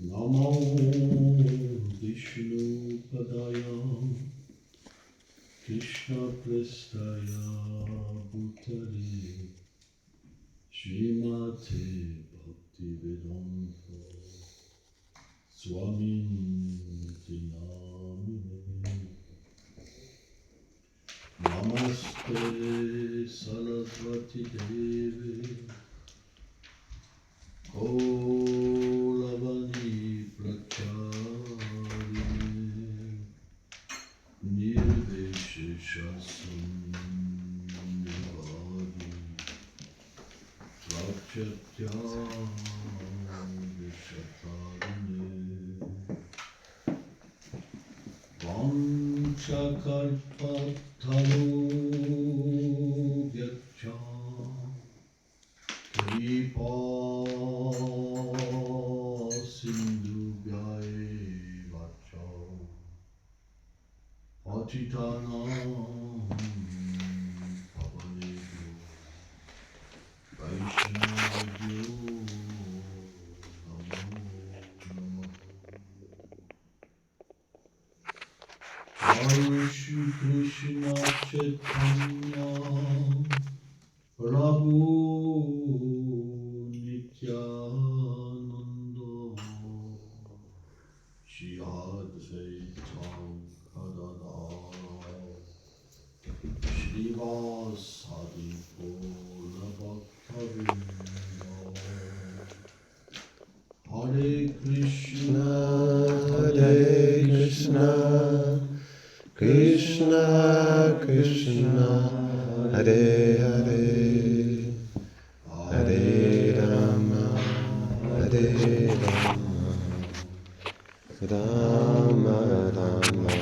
Namo Vishnu Padaya Krishna Prestaya Bhutale Srimate Bhaktivedanta Swamiti Namine Namaste Saraswati Devi Kaulavani Pracharini Nirvisheshasannivadi Prachatyavishatarini Vanchakalpatarubhyacha Kripa Sindhubhyaeva cha Patitanam Pavanebhyo Vaishnavabhyo Namo Namaha. Jai Shri Krishna Chaitanya Prabhu Nityananda Shri Advaita Gadadara Srivasadi Gaura Bhaktavinda Hare Krishna Krishna Krishna Hare Hare Hare Rama Hare Rama Rama Rama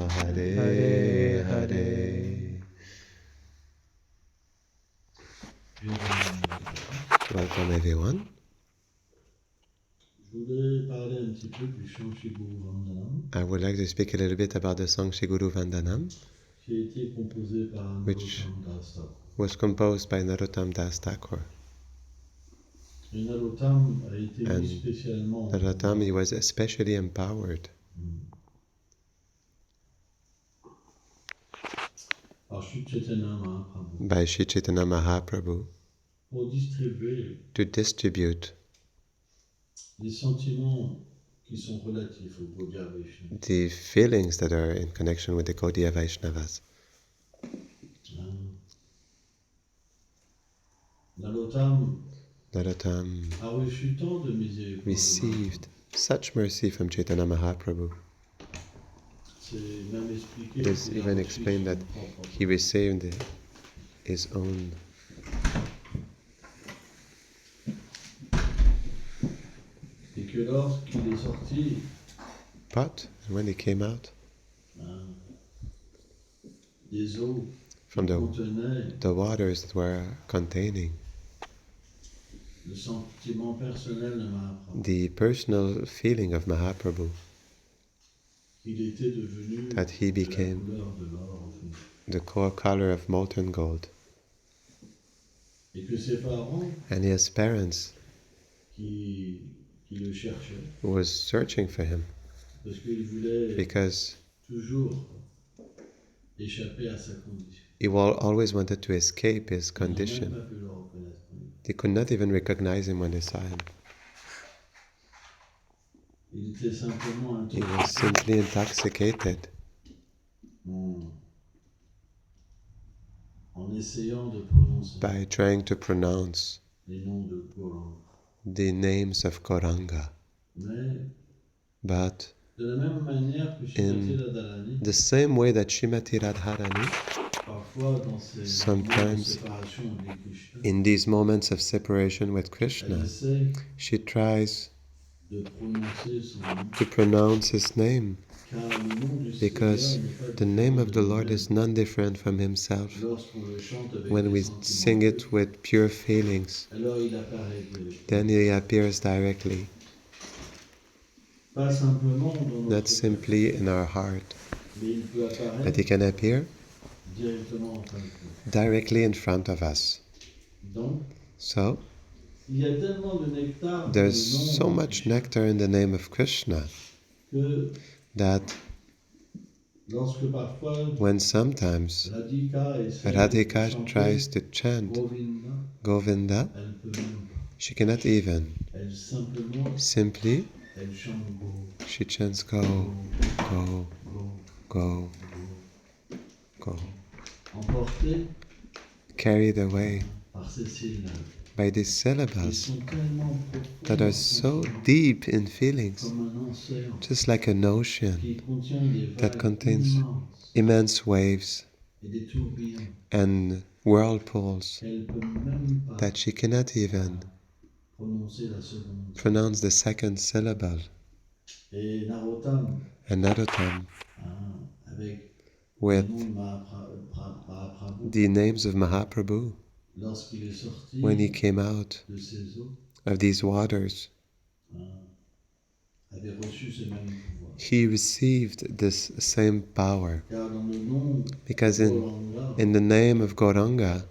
Hare Hare. Welcome everyone. I would like to speak a little bit about the song Shri Guru Vandanam, which was composed by Narottam Das Thakur. And Narottam, he was especially empowered by Shri Chaitanya Mahaprabhu to distribute the feelings that are in connection with the Gaudiya Vaishnavas. Narottam received such mercy from Chaitanya Mahaprabhu. It is even explained that he received his own but when he came out from the waters that were containing the personal feeling of Mahaprabhu, that he became the core color of molten gold, and his parents was searching for him because he always wanted to escape his condition. They could not even recognize him when they saw him. He was simply intoxicated by trying to pronounce the names of Gauranga. But in the same way that Srimati Radharani, sometimes in these moments of separation with Krishna, she tries to pronounce his name, because the name of the Lord is none different from himself. When we sing it with pure feelings, then he appears directly, not simply in our heart, but he can appear directement en face d'eux. directly in front of us. Donc, So, il y a tellement de nectar dans there's le nom so de much Krishna nectar in the name of Krishna que that lorsque parfois when sometimes Radhika essaie de Radhika chanter tries to chant Govinda, Govinda, elle ne peut même pas. she cannot even. Elle simplement, Simply, elle chante Go, she chants go, Go, go, Go, go, Go. go, Emportée carried away par ces syllabes by these qui syllables sont tellement that are profondes en so sentiment, deep in feelings, comme un océan just like an ocean qui contient des that vagues contains immenses immense waves et des tourbillons and whirlpools qu'elle ne peut même pas that she cannot even prononcer la seconde. pronounce the second syllable. Et Narottam, And Narottam, avec le with nom de Mahaprabhu, the names of Mahaprabhu, lorsqu'il est sorti when he came out de ces eaux, of these waters, avait reçu ce même pouvoir. he received this same power. Car dans le nom Because de in Gauranga, the name of Gauranga,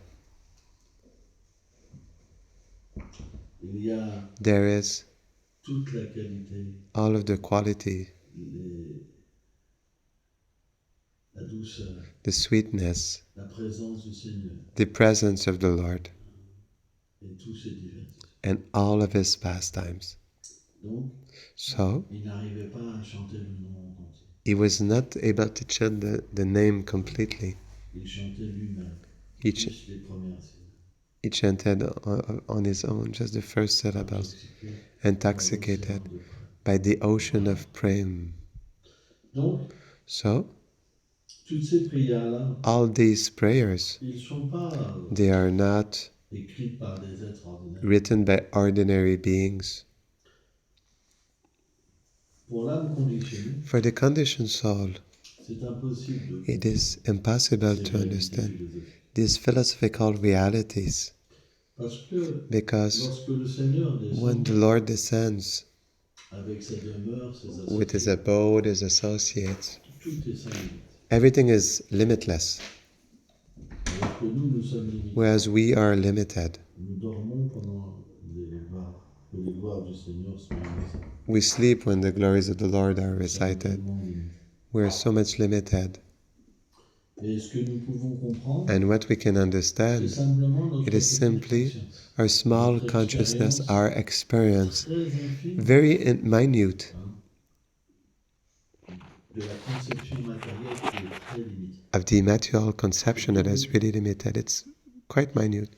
il y a there is toute la qualité, all of the quality, la douceur, the sweetness, la présence du Seigneur the presence of the Lord, et tous ses divertissements. and all of his pastimes. Donc, So, il n'arrivait pas à chanter le nom en entier. he was not able to chant the name completely. Il chantait lui-même, He, juste les premières syllabes. he chanted on his own just the first syllables, intoxicated by the ocean of prem. Donc, So, toutes ces prières-là, all these prayers, ils ne sont pas they are not écrites par des êtres ordinaires. written by ordinary beings. Pour l'âme conditionnée, For the conditioned soul, c'est impossible de it is impossible ces to réalités understand philosophiques. these philosophical realities, Parce que because lorsque le Seigneur when descend the Lord descends avec sa demeure, ses with his associés, abode, his associates, tout est sans limite. everything is limitless, Alors que nous sommes limités. whereas we are limited. Nous dormons pendant que les gloires du Seigneur sont limites. We sleep when the glories of the Lord are Nous sommes recited. tellement limités. We are so much limited. Et ce que nous pouvons comprendre, And what we can c'est understand, simplement notre it is petite simply conscience, our small notre consciousness, expérience our experience, très infime very minute, de la conception matérielle qui est très limitée. of the material conception that is really limited. It's quite minute.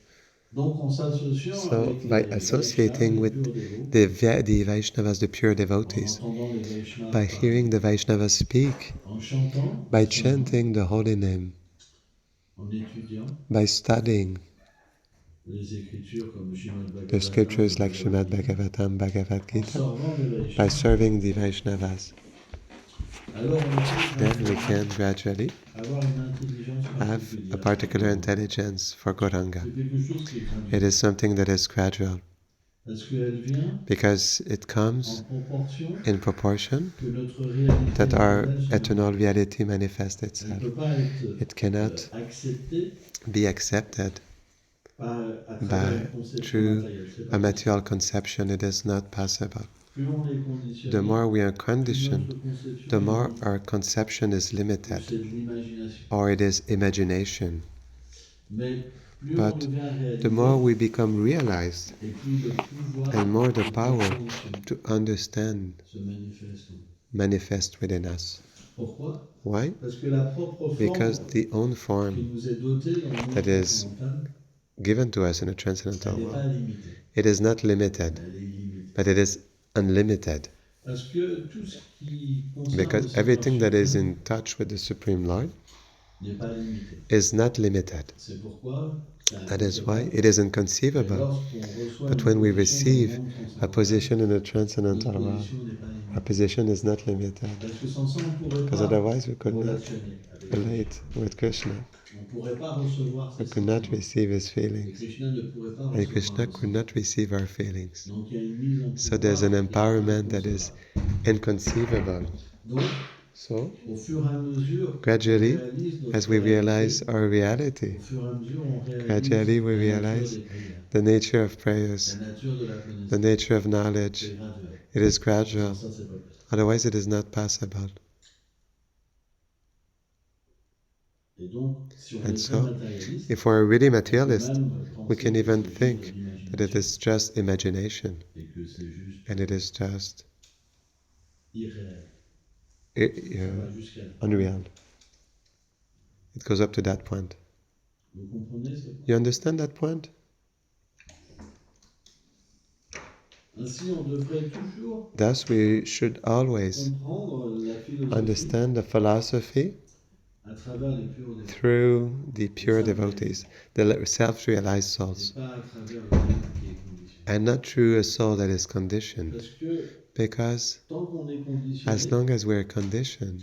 Donc en s'associant So, avec by les associating Vaishnavas, with les purs dévots, the Vaishnavas, the pure en devotees, entendant les Vaishnavas by hearing the Vaishnavas speak, en chantant, by chanting the holy name, en étudiant by studying les Écritures comme Srimad the Bhagavatam, scriptures like Srimad Bhagavad Bhagavatam, Bhagavad en Gita, servant les by Vaishnavas, serving the Vaishnavas, alors on peut then we can gradually avoir une intelligence have a particulière. particular intelligence for Gauranga. C'est quelque chose qui est graduel. It is something that is gradual Parce qu'elle vient because it en comes proportion in proportion que notre réalité that our éternelle se eternal reality manifests manifeste. Elle ne itself. peut pas être It cannot acceptée be accepted à by travers une conception through matérielle. C'est a pas material conception. It is not possible. plus on est conditionné, The more we are plus conditioned, notre conception the est more limitée. our conception is Ou limited, c'est de l'imagination. or it is imagination. Mais plus But on devient réalisé, the more we become realized, et plus le pouvoir and more the de power compréhension to understand se manifeste en nous. manifest within us. Pourquoi? Why? Parce que la propre Because forme the own qui form nous est dotée dans le monde that is transcendantal, given to us in a elle transcendental n'est pas world, limitée. it is not limited, Elle est illimitée. but it is unlimited. Parce que tout ce qui concerne Because le everything Seigneur that is suprême in touch with the Supreme Lord n'est pas limité. is not limited. C'est pourquoi c'est That is why inconcevable. it is Et inconceivable. lorsqu'on reçoit But une when we position dans le receive monde a transcendantal, position in the notre transcendental world, position n'est pas our limitée. position is not limited. Parce que sans ça, on ne pourrait Because pas otherwise we could not relationner avec Krishna. relate with Krishna. On ne pourrait pas recevoir We ses could not sentiments. receive his Et feelings. Krishna ne pourrait pas And recevoir Krishna nos could sentiments. not receive our feelings. Donc il y a une mise en So there's an pouvoir qui est empowerment that is inconcevable. inconceivable. Donc So, Au fur et à mesure qu'on gradually, réalise notre as we realize réalité, our au reality, fur et à mesure on gradually réalise we la nature realize des prières, the nature of la prayers, nature de la the connaissance. nature of knowledge. C'est graduel. It is Sans gradual, ça, c'est pas possible. otherwise it is not possible. Et donc, si on And est très so, matérialiste, if we're really on peut materialist, même we penser can que even c'est juste de think that it l'imagination is just imagination et que c'est juste and it is just irréel. i- Ça uh, va jusqu'à là. unreal. It goes up to that point. Vous comprenez ce You understand that point? Ainsi, on devrait toujours Thus, we should always comprendre la philosophie understand the philosophy à travers les purs dévots through the pure devotees, the self-realized et souls, pas à travers le monde qui est conditionné. and not through a soul that is conditioned. Parce que Because tant qu'on est conditionné, as long as we're conditioned,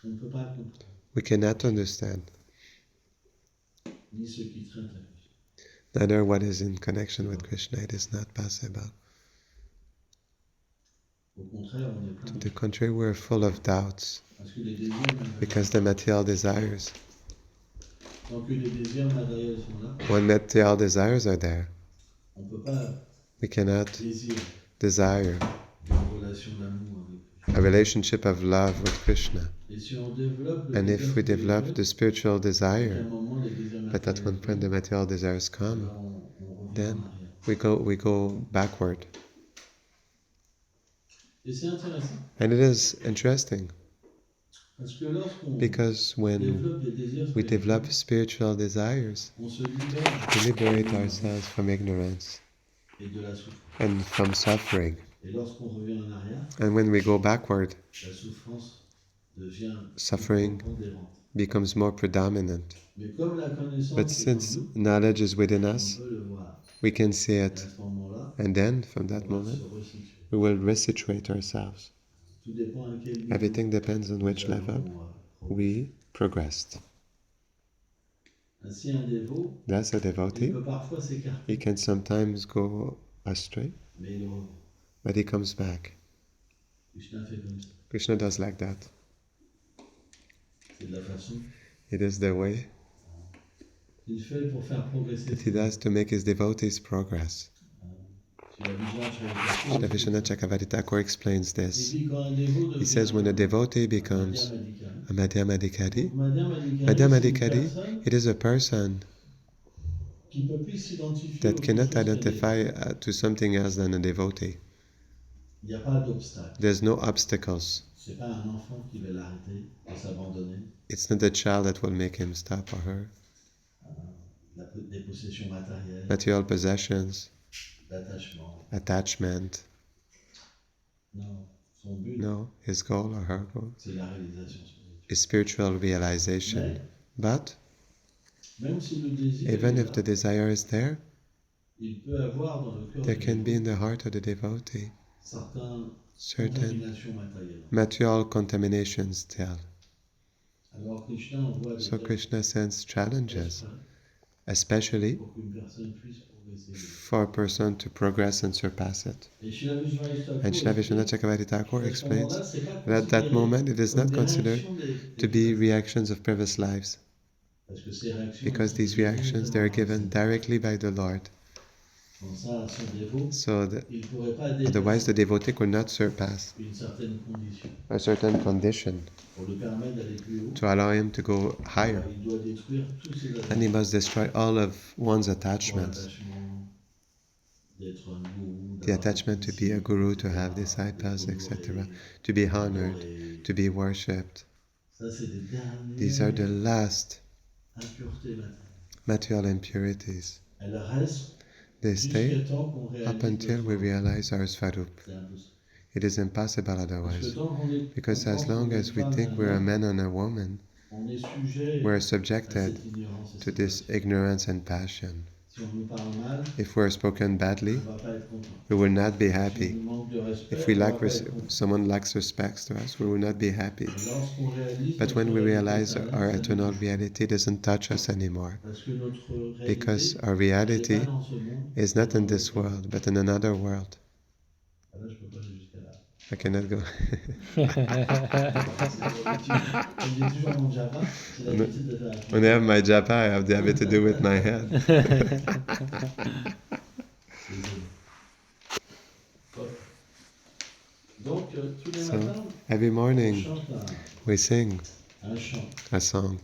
on ne peut pas comprendre we cannot understand ni ce qui traite à Krishna. neither what is in connection with Krishna. It is not possible. Au contraire, on est plein To de the contrary, we're full of doubts parce que les désirs matériels, because the material desires, tant que les désirs matériels sont là, when material desires are there, on ne peut pas we cannot désirer desire une relation d'amour avec Krishna. a relationship of love with Krishna. Et si on développe le And désir if we develop spirituel, the spiritual à un desire, moment les désirs but at one matériels point the material desires come, alors on revient then en arrière. we go backward. Et c'est intéressant And it is interesting parce que lorsqu'on because when développe des désirs we spirituels, develop spiritual desires, on se libère we liberate ourselves from ignorance et de la souffrance. and from suffering. Et lorsqu'on revient en arrière, And when we go backward, la souffrance devient Suffering prépondérante. becomes more predominant. Mais comme la connaissance But est en since nous, knowledge is within on us, peut le voir. we can see Et à it. ce moment-là, And then from on that va moment, se resituer. we will resituate ourselves. Tout dépend à quel niveau Everything depends on which nous level allons, progresser. we progressed. Ainsi, un dévot, Thus, a il devotee, peut parfois s'écarter, he can sometimes go astray, mais il revient. but he comes back. Krishna fait comme ça. Krishna does like that. C'est de la façon It is the way qu'il fait pour faire progresser. that he does to make his devotees progress. Si la vision sur Srila les Vishwanath Chakravarti Thakur explains Et this. puis quand un dévot He says when a devotee becomes a Madhyamadikari, Madhyamadikari, Madhyamadikari, c'est une personne it is a person qui ne peut plus s'identifier that autre cannot chose qu'un identify dévot. to something else than a devotee. Il n'y a pas d'obstacle. There's no obstacles. C'est pas un enfant qui va l'arrêter de s'abandonner. It's not the child that will make him stop or her. Des possessions matérielles, Material possessions, d'attachement. attachment. Non, son but, No, his goal or her goal c'est la réalisation spirituelle. is spiritual realization. But Même si le désir even est if là, the desire is there, il peut avoir dans le cœur there du can be in dévot the heart of the devotee certaines certain contaminations matérielles. material contaminations still. Alors Krishna envoie des So tests Krishna sends challenges, exprès especially pour qu'une personne puisse progresser. for a person to progress and surpass it. Et Srila Vishwanath Thakur And Srila explique Vishwanath Chakravarti Thakur qu'à ce explains moment-là, c'est pas that at that considéré moment it is comme not des considered réactions to be des reactions of previous lives, parce que ces réactions because sont these reactions they are given directly by the Lord. Sans ça, son dévot, So that il ne pourrait pas otherwise the dépasser devotee could not surpass une certaine condition. a certain condition Pour lui permettre d'aller plus haut, to allow him to go higher. il doit détruire tous ses And he attachements. must destroy all of one's Pour attachments. l'attachement d'être un gourou, The attachment to be a guru, to have disciples, etc., to be honored, to be worshipped. Ça, c'est des dernières These are the last impuretés matérielles. material impurities. Elles restent They jusqu'à stay temps qu'on réalise up until we notre- realize our Svarup. C'est impossible. It is impossible Parce que otherwise. tant qu'on est- Because on as pense long qu'on est as we femme think et un we're a homme, man and a woman, on est sujet we're à subjected cette ignorance et to cette this passion. ignorance and passion. Si on nous parle mal, If we're spoken on badly, ne va pas être content. we will not be Si on happy. nous manque de respect, If we on va lack pas être content. someone lacks respect to us, we will not be happy. Et lorsqu'on réalise But when notre we réalité realize éternelle, our ça nous eternal touche. reality, it doesn't touch us anymore. Parce que notre réalité, Because our elle n'est reality pas dans ce monde, is mais not dans in this l'autre. world, but in another world. là, je peux pas aller jusqu'à là. I cannot go. J'ai toujours mon japa, j'ai l'habitude de faire When I have my japa, I have the habit to do with my head. Désolé. Donc, tous les So, matins, every on morning chante we sing un chant a song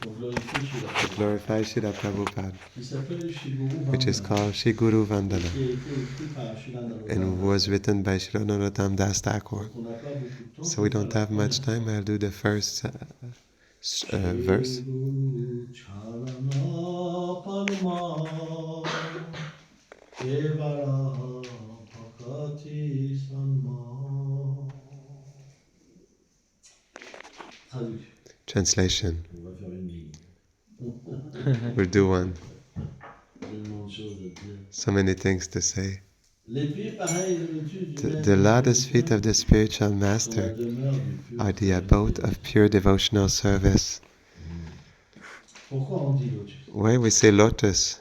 pour glorifier Srila to Prabhupada, glorify Srila Prabhupada, qui s'appelle Shri Guru which is Vandana, called Shri Guru et Vandana, qui a été écrit par Srila and Narottam was Das. written by Srila Narottam Das Thakur. Donc, on n'a pas beaucoup de temps So we pour don't faire la have much première time. I'll do the first verse. Shri Guru Charana Palma Devara Bhakati Sanma. Traduction. Translation. On va faire une ligne. We'll do one. Tellement de choses à dire. So many things to say. Les pieds pareils de l'étude du The lotus feet of the spiritual sont la master demeure du pur are the service. abode of pure devotional service. Pourquoi on dit lotus? Why we say lotus?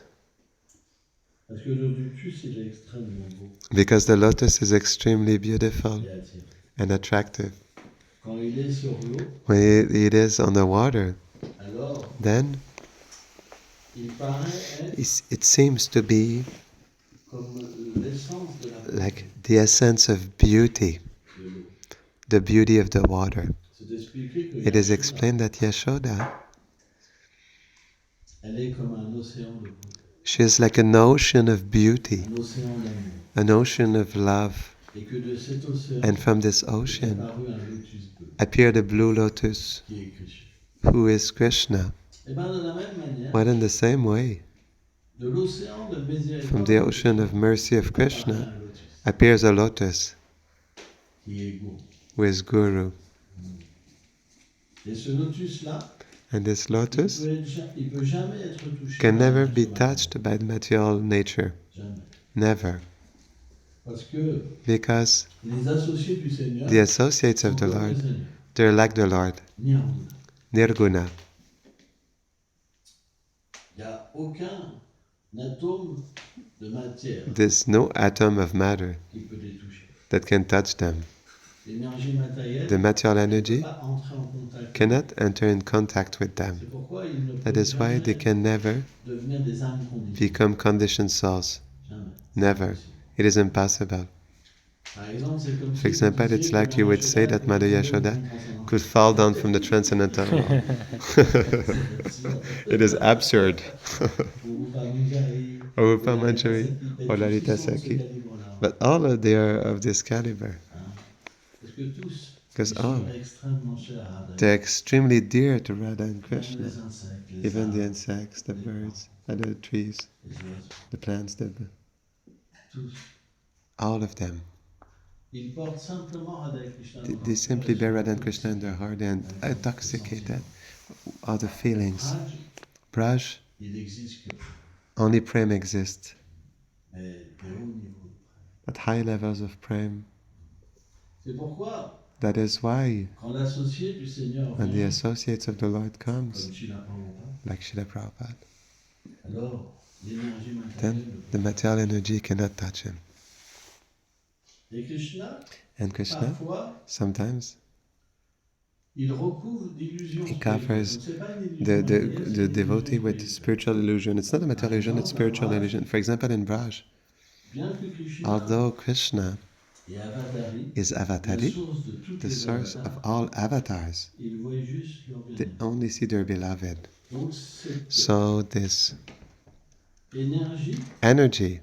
Parce que le lotus il est extrêmement beau Because the lotus is extremely beautiful et attirant. and attractive. Quand il est sur l'eau, When it is on the water, alors then il paraît être it seems to be comme l'essence de la like the essence of beauty, de l'eau. the beauty of the water. C'est expliqué que It is Yashoda, explained that Yashoda, elle est comme un océan de beauté, she is like an ocean of beauty, un océan d'amour. an ocean of love, Et que de cet océan and from this est ocean apparu un lotus bleu appeared a blue lotus, qui est Krishna. who is Krishna. Et bien de la même manière, But in the same way, de l'océan de miséricorde from the ocean of mercy of apparaît Krishna un lotus appears a lotus, qui est Guru. who is Guru. Et ce lotus-là, And this lotus il peut jamais être touché can par la never be nature touched by the material nature. matérielle. Jamais. Never. Parce que Because les associés du Seigneur the associates sont of the comme le Lord, Seigneur. they're like the Lord. Nirvana. Nirguna. Il n'y a aucun atome de matière There's no atom of matter qui peut les toucher. that can touch them. L'énergie matérielle The material ne peut energy pas entrer en contact. cannot enter in contact with them. C'est pourquoi ils ne That peuvent is why jamais they can never devenir des âmes conditionnées. become conditioned souls. Jamais. Never. It is impossible. Par exemple, c'est comme For si example, vous it's disiez like que you would Yashoda say that pouvait Mother tomber Yashoda dans une could fall down from the transcendental world. It is absurd. Rupa Manjari or Lalita Saki. But all of they are of this caliber. Parce que tous, Because ils all, sont extrêmement chers à Radha. they're extremely dear to Radha and Même Krishna. les insectes, les Even the arbres, insects, the birds, and the trees, les oiseaux, the plants, tous. all of them. Ils portent simplement Radha et Krishna. They, dans they leur simply cœur, bear ils Radha and sont Krishna in their heart and intoxicated all the feelings. Raj, Braj, il existe que only Prem exists. mais des hauts niveaux. At high levels of Prem. C'est pourquoi, That is why quand l'associé du Seigneur when the vient, associates of the Lord comme comes, Srila Prabhupada, like Srila Prabhupada, alors l'énergie matérielle then ne the material energy cannot touch him. Et Krishna, And Krishna, parfois, sometimes, il recouvre d'illusions. he spirituelles. covers Donc, c'est pas une illusion the matérielle, c'est the une devotee illusion with spirituelle. spiritual illusion. It's not a material illusion, it's spiritual illusion. For example, in Braj, Bien que Krishna although Krishna et Avatari, is la Avatari, source de toutes the les source avatars, of all avatars, ils voient juste leur they bien-être. only see their beloved. Donc cette So this énergie energy,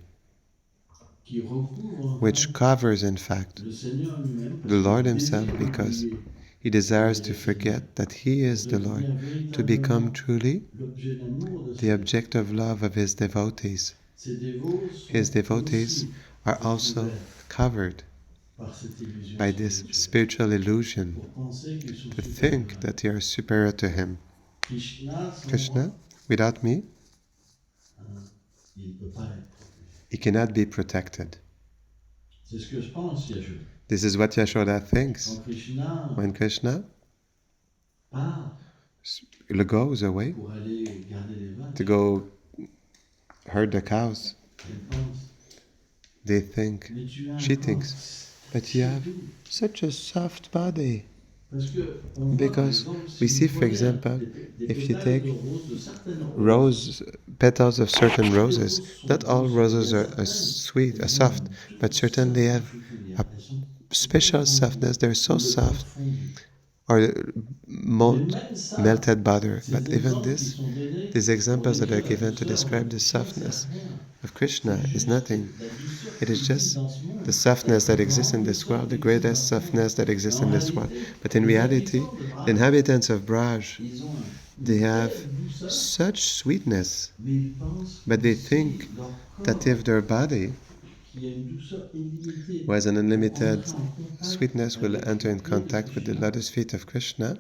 qui recouvre which covers in fact le Seigneur lui-même, the Lord parce qu'il himself, désire because oublier he desires to forget that he is the Lord, to become truly l'objet d'amour de the object of love of his devotees. Ces dévots sont His devotees aussi are also couverts covered par cette illusion by this spirituelle, spiritual illusion, pour penser qu'ils sont to supérieurs think à that they are superior to him. Krishna, sans Krishna, moi, without me, il ne peut pas être protégé. he cannot be protected. C'est ce que je pense, Yashoda. This is what Yashoda thinks. Quand Krishna When Krishna part goes away pour aller garder les vaches, to go herd the cows, elle pense They think, mais tu as un she corps thinks, but you si have doux. such a soft body. Parce que on voit par Because exemple we si see, vous for prenez example, des if you pétales de take roses, de certaines roses, rose petals of certain toutes les roses, roses sont not all douces, mais il y roses a are certaines, sweet, are elles ont soft, toute but sorte certainly de have choucouilles. a Elles sont très special fondues, softness. They're so ou le beurre soft, fondu. or Mais malt, même ça, melted butter. But ces even exemples qui this, sont donnés these pour examples that are décrire la given to douceur de describe the Krishna, c'est softness rien. of C'est Krishna is juste nothing. la douceur It qui is existe just dans ce monde, the la softness plus that exists in grande this douceur world, qui the existe dans greatest ce monde. softness that Mais exists en in this world. réalité, But in les reality, habitants de the Braj, inhabitants of Braj, ils ont they une have telle douceur, such sweetness, mais ils pensent but que they si think leur that corps, if their body, qui a une douceur illimitée, who has an vont unlimited entrer en contact sweetness, will avec enter les in pieds de contact with the Krishna, lotus feet of Krishna,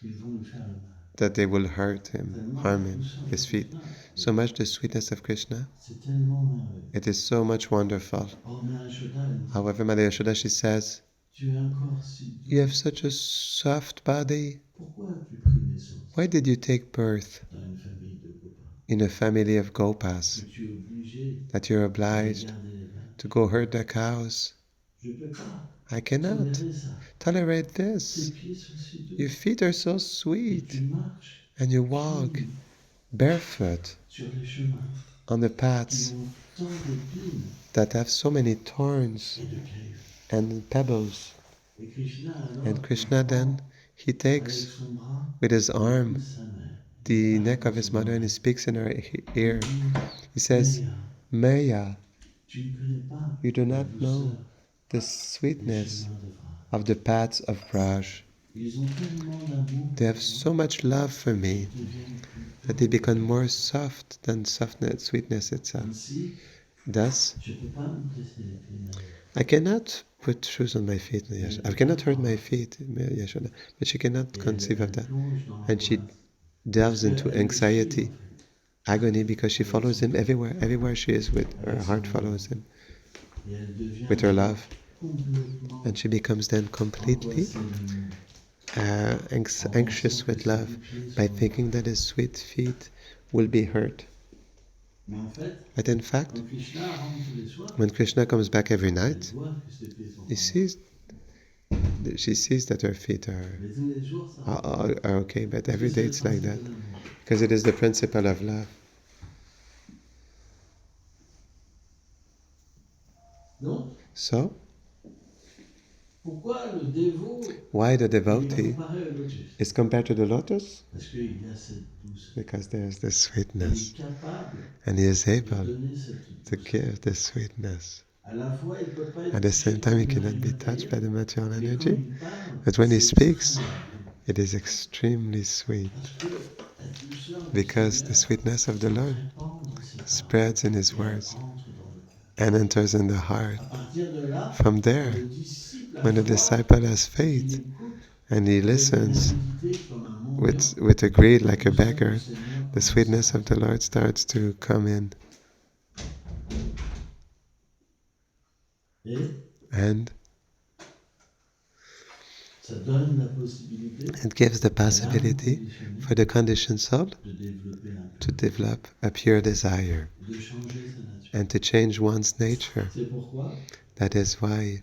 qu'ils vont lui faire le mal. that they will hurt him, Tellement harm la him, douceur de his feet. Krishna, So much the sweetness of Krishna, c'est tellement merveilleux. it is so much wonderful. Or, Mère Yashoda, elle dit, However, Mother Yashoda, she says, tu as un corps si doux. you have such a soft body. Pourquoi as-tu pris naissance Why did you take birth dans une famille de copains in a family of Gopas, que tu es obligé that you're de obliged garder les vaches? to go herd the cows? Je ne peux pas I cannot tolérer ça. tolerate Tes this. pieds sont si doux. Your feet are so Et sweet, tu marches and you walk pieds barefoot sur les chemins on the qui paths ont tant d'épines that have so many thorns et de griffes. and pebbles. Et Krishna, alors, And Krishna il then, prend he avec takes son bras with his le arm cou de sa mère. the Il neck of parle his dans mother son and he oreille. speaks in her ear. Il dit, He says, Maya, Maya, tu ne connais pas you do la not know douceur the des sweetness chemins de Braj. of the paths of Braj. Ils ont tellement d'amour They pour have toi, so much love for me ils deviennent plus that they tendres. become more soft than softness, sweetness itself. Ainsi, Thus, je ne peux pas me laisser les pieds malades. I cannot put shoes on my feet, Yashoda. I cannot hurt my feet, Yashoda. But she cannot Et conceive elle of that. plonge dans And she l'angoisse. delves Parce into qu'elle le suit, anxiety, en fait, agony, because she follows him everywhere. Everywhere she is with, her heart follows him et elle devient with her love. complètement And she becomes then completely angoissée de nous. anxious with love by thinking that his sweet feet will be hurt. Mais en fait, But in fact, quand Krishna rentre tous les soirs, when Krishna comes back every elle night, voit que ses pieds sont he tendres. she sees that her feet Mais tous les jours, ça are okay, but Parce que every c'est day le it's like principe that de l'amour. because it is the principle of love. Donc, So, pourquoi le dévot why the il est devotee comparé au lotus? is compared to the lotus? Parce qu'il a cette douceur. Because there's the Il sweetness, est capable and he is de able donner cette to douceur. give the sweetness. À la fois, il peut pas être At the touché same par time, he l'énergie cannot be touched by matérielle, the material mais quand energy, il parle, but when he c'est speaks, très doux. it is extremely sweet Parce que la douceur du because the Seigneur sweetness of the Lord répand dans ses paroles spreads in his et words entre dans le cœur. and enters in the heart. À partir de là, From there, le disciple a when the foi, disciple has il faith écoute and he avec une listens avidité comme un mendiant. with a greed like a La douceur beggar, du Seigneur the commence sweetness à of the Lord starts to come in, Et and ça donne la possibilité it gives the à l'âme possibility conditionnée for the conditioned soul de développer un to cœur, develop a pure desire de changer sa nature. and to change one's nature. C'est pourquoi That is why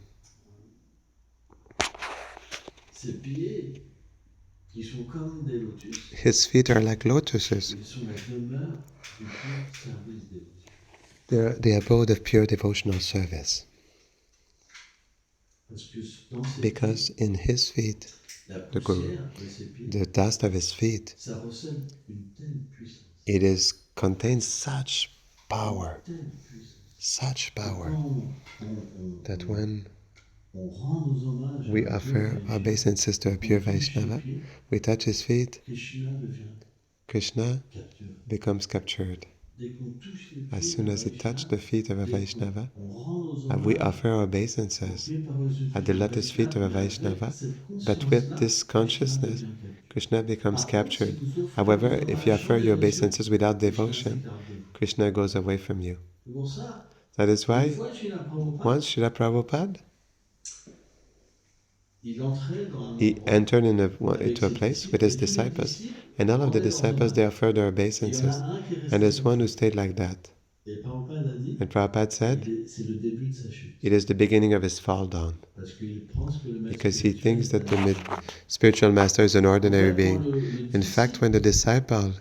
ces pieds, qui sont comme des lotus, his feet are like lotuses. ils sont la demeure du pur service des lotus. They're the abode of pure devotional service. Parce que dans ces Because in his feet, pieds, la the Guru, poussière de ces pieds, the dust of his feet, ça recèle une telle puissance. it is contains such power, Une telle puissance. such power, Quand that when on rend nos hommages we à un offer pur our Vaishnava, obeisances to a pure on touche ses Vaishnava, pieds, we touch his feet, Krishna devient Krishna capturé. becomes captured. Dès qu'on touche les As pieds soon d'un as he touched the Vaishnava, feet of a dès Vaishnava, qu'on rend nos and we hommages offer our aux obeisances pieds paresseux at the du lotus feet of a Vaishnava, Vaishnava, avec cette but with conscience-là, this Krishna consciousness, devient capturé. Krishna becomes Par contre, captured. si vous offrez However, vos if you hommages offer sans your dévotion, obeisances without Krishna devotion, s'écarte de vous. Krishna goes away from you. C'est pour ça, That is une why fois Srila Prabhupada, once Srila Prabhupada, il entrait dans un he endroit entered avec into a ses place disciples, with his et tous les disciples, disciples and all of the rendaient leurs disciples, they hommages. offered their Et il y en a obeisances, un qui est and resté there's comme one ça. who stayed like that. Et Prabhupada a dit, And Prabhupada said, c'est le début de sa chute. it is the beginning of his fall down. Parce qu'il pense que le maître Because he spirituel thinks est that the un spiritual master is an ordinary En fait, quand being. le In fact, when the disciple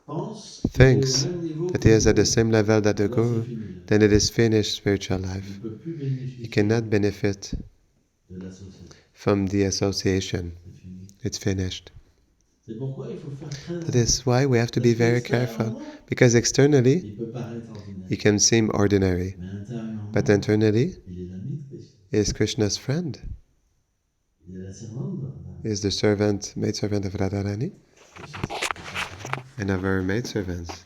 pense qu'il est au thinks même niveau that que he le is at the guru, same level that the alors c'est guru, fini. then it is finished spiritual Il life. ne peut plus He bénéficier cannot benefit de l'association. from the association. C'est fini. It's finished. C'est pourquoi il faut faire très That is why we have to be Parce que very careful. extérieurement, Because externally, il peut paraître ordinaire. he can seem ordinary. Mais intérieurement, But internally, il est l'ami de Krishna. he is Krishna's friend. Il est la servante de Radha. He is the maidservant of Radharani and of her maidservants.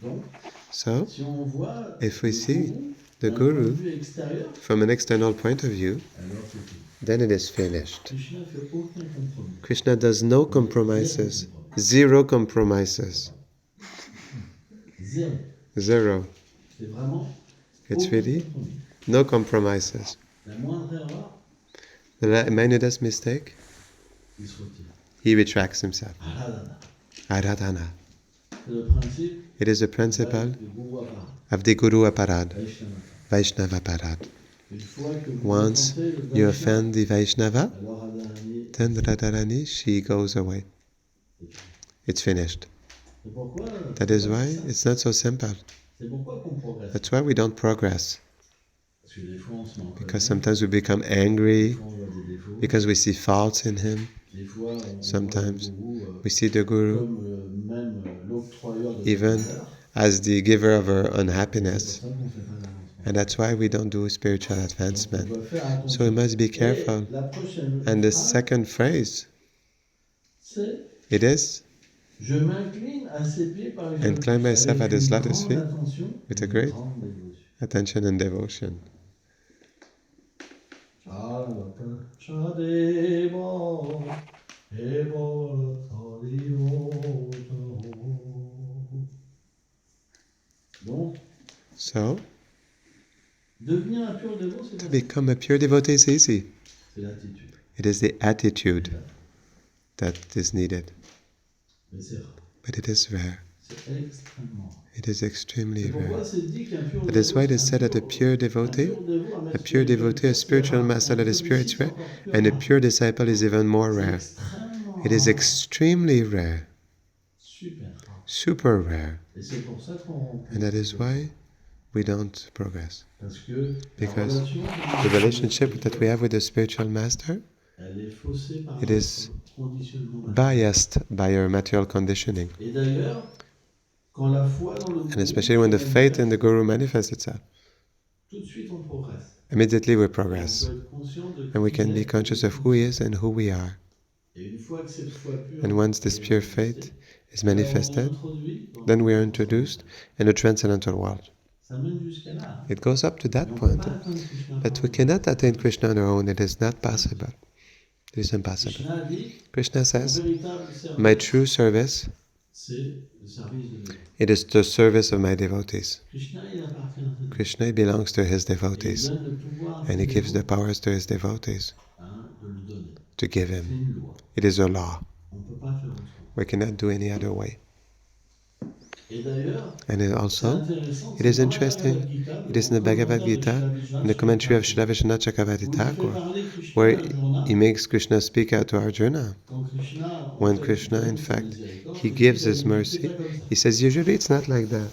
Donc, So, si on voit if we le see guru the d'un point de guru vue extérieur, from an external point of view, alors c'est fini. then it is finished. Krishna ne fait aucun compromis. Krishna does no compromises. Zero compromises. Zéro. Zero. C'est vraiment It's aucun really compromis. no compromises. La moindre erreur, The minutest mistake, il se retire. he retracts himself. Radha. Aradhana. C'est le principe It is the principle du guru apparat, of the Guru Aparad, Vaishnava. Vaishnava Aparad. Une fois que vous Once offensez le you Vaishnava, offend the Vaishnava, alors Radharani, then Radharani, she goes away. It's finished. c'est pourquoi, That is why it's not so simple. c'est pourquoi qu'on progresse. That's why we don't progress. Parce que des fois on se met en colère, Because sometimes we become angry, des fois on voit des défauts, because we see faults in him. des fois on Sometimes voit le guru we see the Guru comme même l'octroyeur de even notre bonheur. as the giver of our C'est unhappiness. pour ça qu'on fait pas d'avancement. And that's why we don't do spiritual On advancement. doit faire attention. So we must be Et careful. la prochaine And the phrase, second phrase, c'est it is, je m'incline à ses pieds par And incline myself at his lotus feet with a great grande dévotion. attention and devotion. Donc, So, devenir un pur dévot, c'est to facile. become a pure devotee is easy. C'est l'attitude. It is the attitude that is needed. Mais c'est rare. But it is rare. C'est extrêmement rare. It is extremely C'est pourquoi rare. c'est dit qu'un pur That is dévot, why it is c'est said that a pure devotee, un a pure devotee, a spiritual master that is pure, it's rare, and a pure disciple is even more rare. It is extremely rare, super rare. super rare. Et c'est pour ça qu'on And that is why we don't progress. parce que Because la relation, the relationship that we have with the spiritual master, elle est faussée par it notre is conditionnement. biased by our material conditioning. Et d'ailleurs, quand la foi dans le And guru especially when the se faith in manifeste, the Guru manifests itself, tout de suite on progresse. immediately we Et on progress. peut être conscient de And we qui can on be est. conscious of who he is and who we are. Et une fois que cette foi pure And once this est pure manifestée, faith is alors on est manifested, introduit dans then we are le introduced in the transcendental world. Ça mène jusqu'à là. It goes up to Et that on peut point. pas atteindre Krishna But par we cannot attain Krishna on our own. It is not possible. It is impossible. Krishna a dit, Krishna mon says, véritable service, my true service, c'est le service de Dieu. it is the service of my devotees. Krishna, il appartient à Dieu. Krishna belongs to his Et il devotees. donne le pouvoir And he aux gives the dévots, powers to his devotees de le donner. to give C'est him. une loi. It is a law. On ne peut pas faire autrement. We cannot do any other way. Et d'ailleurs, And it c'est also, intéressant, it is c'est dans la interesting. Bhagavad Gita, It is in the Bhagavad Gita, in the commentary of Srila Vishwanath Chakravarti Thakur, where he makes Krishna speak out to Arjuna. When Krishna, in fact, he gives his mercy, he says, usually it's not like that.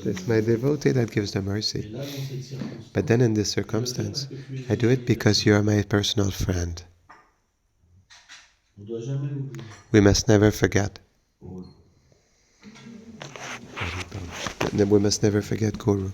It's my devotee that gives the mercy. But then in this circumstance, I do it because you are my personal friend. We must never forget. We must never forget Guru.